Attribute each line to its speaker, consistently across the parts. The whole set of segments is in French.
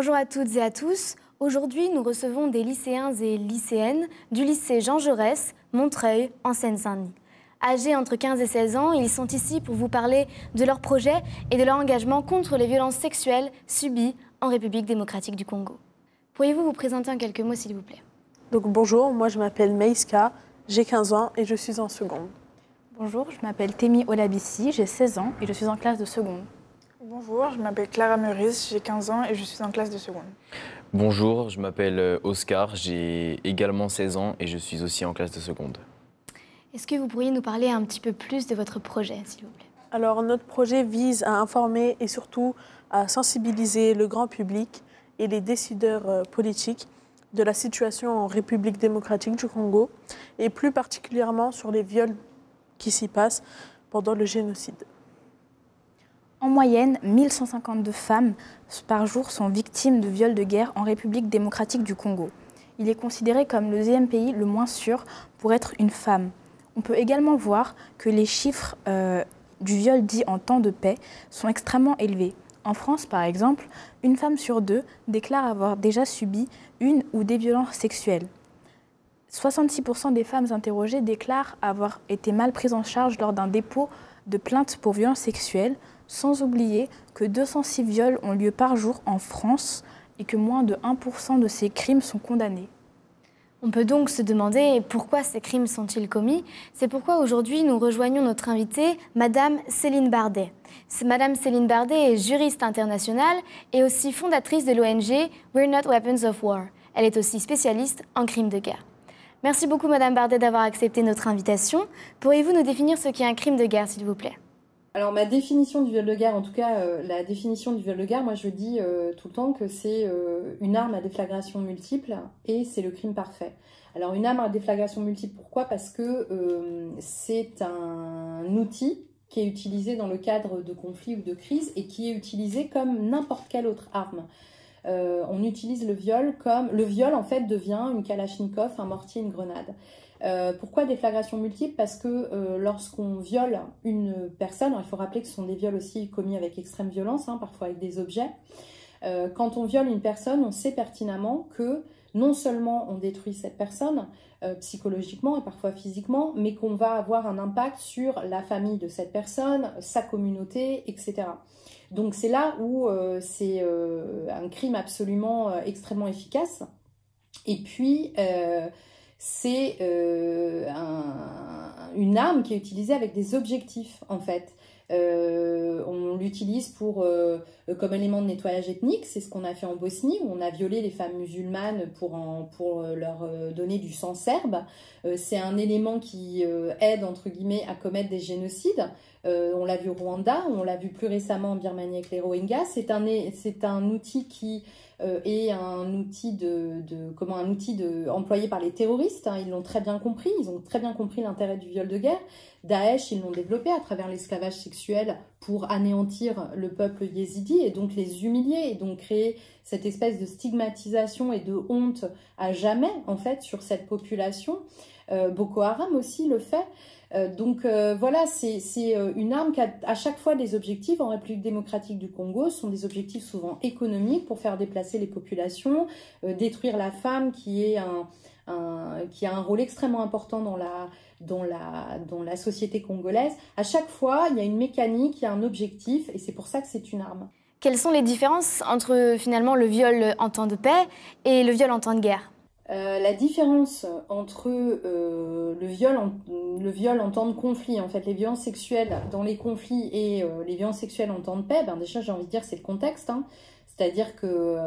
Speaker 1: Bonjour à toutes et à tous. Aujourd'hui, nous recevons des lycéens et lycéennes du lycée Jean Jaurès, Montreuil, en Seine-Saint-Denis. Âgés entre 15 et 16 ans, ils sont ici pour vous parler de leurs projets et de leur engagement contre les violences sexuelles subies en République démocratique du Congo. Pourriez-vous vous présenter en quelques mots, s'il vous plaît?
Speaker 2: Donc bonjour, moi je m'appelle Meiska, j'ai 15 ans et je suis en seconde.
Speaker 3: Bonjour, je m'appelle Temi Olabissi, j'ai 16 ans et je suis en classe de seconde.
Speaker 4: Bonjour, je m'appelle Clara Meurice, j'ai 15 ans et je suis en classe de seconde.
Speaker 5: Bonjour, je m'appelle Oscar, j'ai également 16 ans et je suis aussi en classe de seconde.
Speaker 1: Est-ce que vous pourriez nous parler un petit peu plus de votre projet, s'il vous plaît?
Speaker 2: Alors notre projet vise à informer et surtout à sensibiliser le grand public et les décideurs politiques de la situation en République démocratique du Congo et plus particulièrement sur les viols qui s'y passent pendant le génocide.
Speaker 3: En moyenne, 1152 femmes par jour sont victimes de viols de guerre en République démocratique du Congo. Il est considéré comme le deuxième pays le moins sûr pour être une femme. On peut également voir que les chiffres du viol dit en temps de paix sont extrêmement élevés. En France, par exemple, une femme sur deux déclare avoir déjà subi une ou des violences sexuelles. 66% des femmes interrogées déclarent avoir été mal prises en charge lors d'un dépôt de plainte pour violences sexuelles, sans oublier que 206 viols ont lieu par jour en France et que moins de 1% de ces crimes sont condamnés.
Speaker 1: On peut donc se demander pourquoi ces crimes sont-ils commis. C'est pourquoi aujourd'hui nous rejoignons notre invitée, Madame Céline Bardet. Madame Céline Bardet est juriste internationale et aussi fondatrice de l'ONG We're Not Weapons of War. Elle est aussi spécialiste en crimes de guerre. Merci beaucoup Madame Bardet d'avoir accepté notre invitation. Pourriez-vous nous définir ce qu'est un crime de guerre, s'il vous plaît?
Speaker 6: Alors ma définition du viol de guerre, en tout cas la définition du viol de guerre, moi je dis tout le temps que c'est une arme à déflagration multiple et c'est le crime parfait. Alors une arme à déflagration multiple, pourquoi? Parce que c'est un outil qui est utilisé dans le cadre de conflits ou de crises et qui est utilisé comme n'importe quelle autre arme. On utilise le viol comme... Le viol en fait devient une kalachnikov, un mortier, une grenade. Pourquoi déflagration multiple? Parce que lorsqu'on viole une personne, il faut rappeler que ce sont des viols aussi commis avec extrême violence, parfois avec des objets. Quand on viole une personne, on sait pertinemment que non seulement on détruit cette personne psychologiquement et parfois physiquement, mais qu'on va avoir un impact sur la famille de cette personne, sa communauté, etc. Donc c'est là où c'est un crime absolument extrêmement efficace. Et puis... c'est une arme qui est utilisée avec des objectifs, en fait. On l'utilise comme élément de nettoyage ethnique, c'est ce qu'on a fait en Bosnie, où on a violé les femmes musulmanes pour leur donner du sang serbe. C'est un élément qui aide, entre guillemets, à commettre des génocides. On l'a vu au Rwanda, on l'a vu plus récemment en Birmanie avec les Rohingyas. C'est un outil qui... et un outil employé par les terroristes. Ils l'ont très bien compris, ils ont très bien compris l'intérêt du viol de guerre. Daesh, ils l'ont développé à travers l'esclavage sexuel pour anéantir le peuple yézidi et donc les humilier et donc créer cette espèce de stigmatisation et de honte à jamais en fait sur cette population. Boko Haram aussi le fait. Voilà, c'est une arme qui a à chaque fois des objectifs. En République démocratique du Congo, ce sont des objectifs souvent économiques pour faire déplacer les populations, détruire la femme qui a un rôle extrêmement important dans la société congolaise. À chaque fois, il y a une mécanique, il y a un objectif et c'est pour ça que c'est une arme.
Speaker 1: Quelles sont les différences entre finalement le viol en temps de paix et le viol en temps de guerre?
Speaker 6: La différence entre le viol en temps de conflit, en fait, les violences sexuelles dans les conflits et les violences sexuelles en temps de paix, déjà j'ai envie de dire c'est le contexte. C'est-à-dire que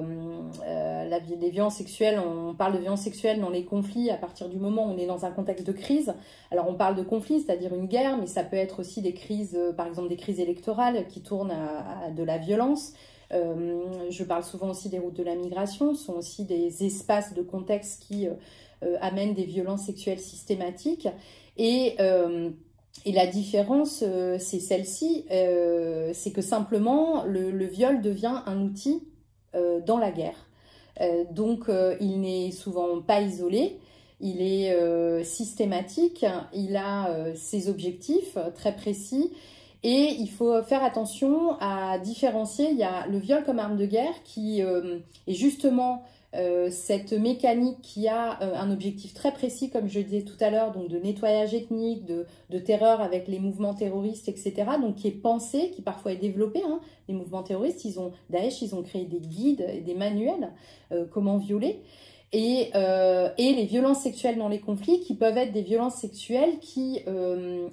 Speaker 6: les violences sexuelles, on parle de violences sexuelles dans les conflits à partir du moment où on est dans un contexte de crise. Alors on parle de conflit, c'est-à-dire une guerre, mais ça peut être aussi des crises, par exemple des crises électorales qui tournent à de la violence. Je parle souvent aussi des routes de la migration, ce sont aussi des espaces de contexte qui amènent des violences sexuelles systématiques. Et la différence, c'est celle-ci, c'est que simplement le viol devient un outil dans la guerre. Il n'est souvent pas isolé, il est systématique, il a ses objectifs très précis. Et il faut faire attention à différencier. Il y a le viol comme arme de guerre qui est justement cette mécanique qui a un objectif très précis, comme je le disais tout à l'heure, donc de nettoyage ethnique, de terreur avec les mouvements terroristes, etc. Donc qui est pensé, qui parfois est développé. Hein. Les mouvements terroristes, Daesh, ils ont créé des guides et des manuels comment violer. Et les violences sexuelles dans les conflits qui peuvent être des violences sexuelles qui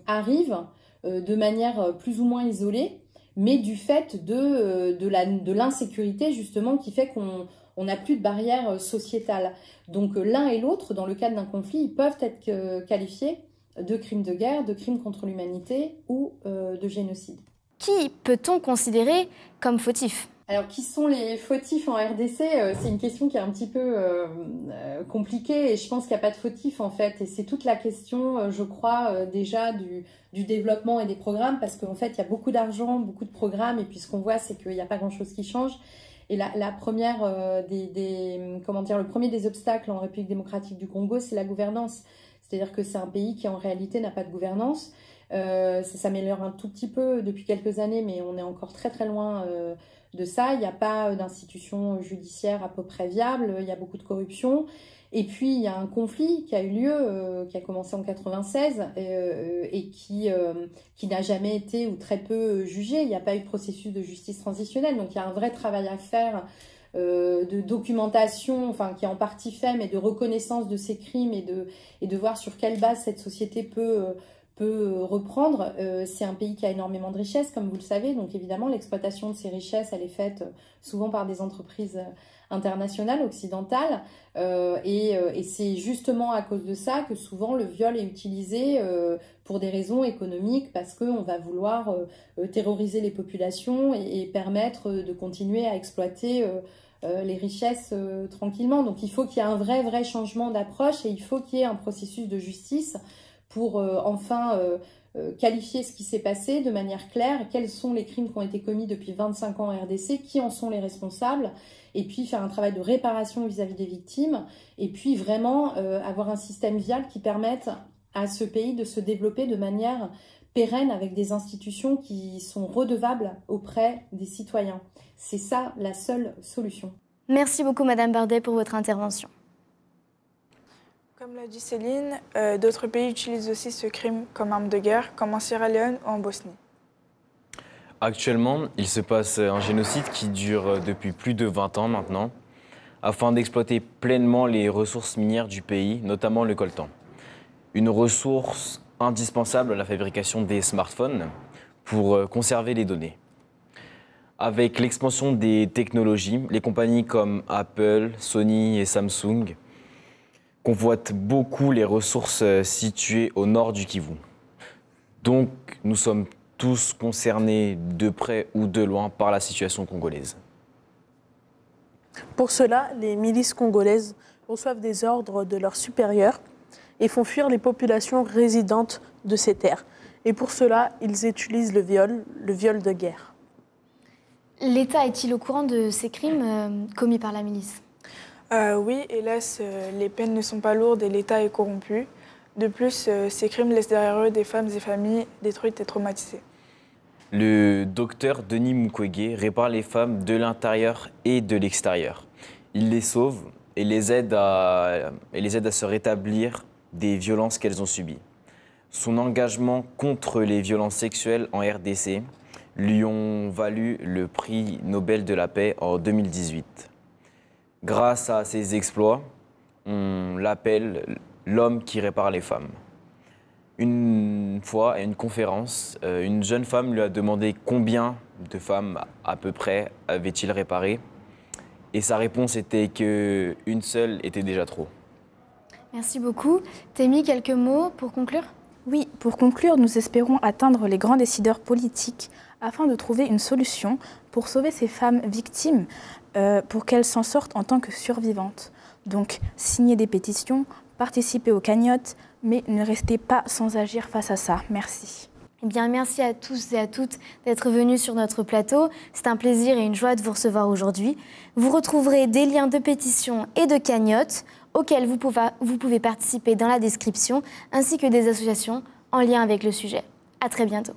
Speaker 6: arrivent de manière plus ou moins isolée, mais du fait de l'insécurité justement qui fait qu'on n'a plus de barrière sociétale. Donc l'un et l'autre, dans le cadre d'un conflit, ils peuvent être qualifiés de crimes de guerre, de crimes contre l'humanité ou de génocide.
Speaker 1: Qui peut-on considérer comme fautif ?
Speaker 6: Alors, qui sont les fautifs en RDC ? C'est une question qui est un petit peu compliquée et je pense qu'il n'y a pas de fautifs en fait. Et c'est toute la question, je crois, déjà du développement et des programmes parce qu'en fait, il y a beaucoup d'argent, beaucoup de programmes et puis ce qu'on voit, c'est qu'il n'y a pas grand-chose qui change. Et la première le premier des obstacles en République démocratique du Congo, c'est la gouvernance. C'est-à-dire que c'est un pays qui en réalité n'a pas de gouvernance. Ça s'améliore un tout petit peu depuis quelques années, mais on est encore très très loin de ça. Il n'y a pas d'institution judiciaire à peu près viable, il y a beaucoup de corruption. Et puis, il y a un conflit qui a eu lieu, qui a commencé en 1996 et qui n'a jamais été ou très peu jugé. Il n'y a pas eu de processus de justice transitionnelle. Donc, il y a un vrai travail à faire de documentation, enfin, qui est en partie fait, mais de reconnaissance de ces crimes et de voir sur quelle base cette société peut reprendre. C'est un pays qui a énormément de richesses, comme vous le savez. Donc, évidemment, l'exploitation de ces richesses, elle est faite souvent par des entreprises internationales, occidentales. Et c'est justement à cause de ça que souvent le viol est utilisé pour des raisons économiques parce qu'on va vouloir terroriser les populations et permettre de continuer à exploiter les richesses tranquillement. Donc il faut qu'il y ait un vrai changement d'approche et il faut qu'il y ait un processus de justice pour enfin qualifier ce qui s'est passé de manière claire, quels sont les crimes qui ont été commis depuis 25 ans en RDC, qui en sont les responsables, et puis faire un travail de réparation vis-à-vis des victimes, et puis vraiment avoir un système viable qui permette à ce pays de se développer de manière pérenne avec des institutions qui sont redevables auprès des citoyens. C'est ça la seule solution.
Speaker 1: Merci beaucoup Madame Bardet pour votre intervention.
Speaker 4: Comme l'a dit Céline, d'autres pays utilisent aussi ce crime comme arme de guerre, comme en Sierra Leone ou en Bosnie.
Speaker 5: Actuellement, il se passe un génocide qui dure depuis plus de 20 ans maintenant, afin d'exploiter pleinement les ressources minières du pays, notamment le coltan. Une ressource indispensable à la fabrication des smartphones pour conserver les données. Avec l'expansion des technologies, les compagnies comme Apple, Sony et Samsung convoitent beaucoup les ressources situées au nord du Kivu. Donc, nous sommes tous concernés de près ou de loin par la situation congolaise.
Speaker 2: Pour cela, les milices congolaises reçoivent des ordres de leurs supérieurs et font fuir les populations résidentes de ces terres. Et pour cela, ils utilisent le viol de guerre.
Speaker 1: L'État est-il au courant de ces crimes commis par la milice ?
Speaker 4: Oui, hélas, les peines ne sont pas lourdes et l'État est corrompu. De plus, ces crimes laissent derrière eux des femmes et familles détruites et traumatisées.
Speaker 5: Le docteur Denis Mukwege répare les femmes de l'intérieur et de l'extérieur. Il les sauve et les aide à se rétablir des violences qu'elles ont subies. Son engagement contre les violences sexuelles en RDC lui ont valu le prix Nobel de la paix en 2018. Grâce à ses exploits, on l'appelle l'homme qui répare les femmes. Une fois, à une conférence, une jeune femme lui a demandé combien de femmes à peu près avait-il réparé. Et sa réponse était qu'une seule était déjà trop.
Speaker 1: Merci beaucoup. Thémi, quelques mots pour conclure ?
Speaker 3: Oui, pour conclure, nous espérons atteindre les grands décideurs politiques afin de trouver une solution pour sauver ces femmes victimes, pour qu'elles s'en sortent en tant que survivantes. Donc, signer des pétitions, participer aux cagnottes, mais ne restez pas sans agir face à ça. Merci.
Speaker 1: Eh bien, merci à tous et à toutes d'être venus sur notre plateau. C'est un plaisir et une joie de vous recevoir aujourd'hui. Vous retrouverez des liens de pétition et de cagnottes auxquels vous pouvez participer dans la description, ainsi que des associations en lien avec le sujet. À très bientôt.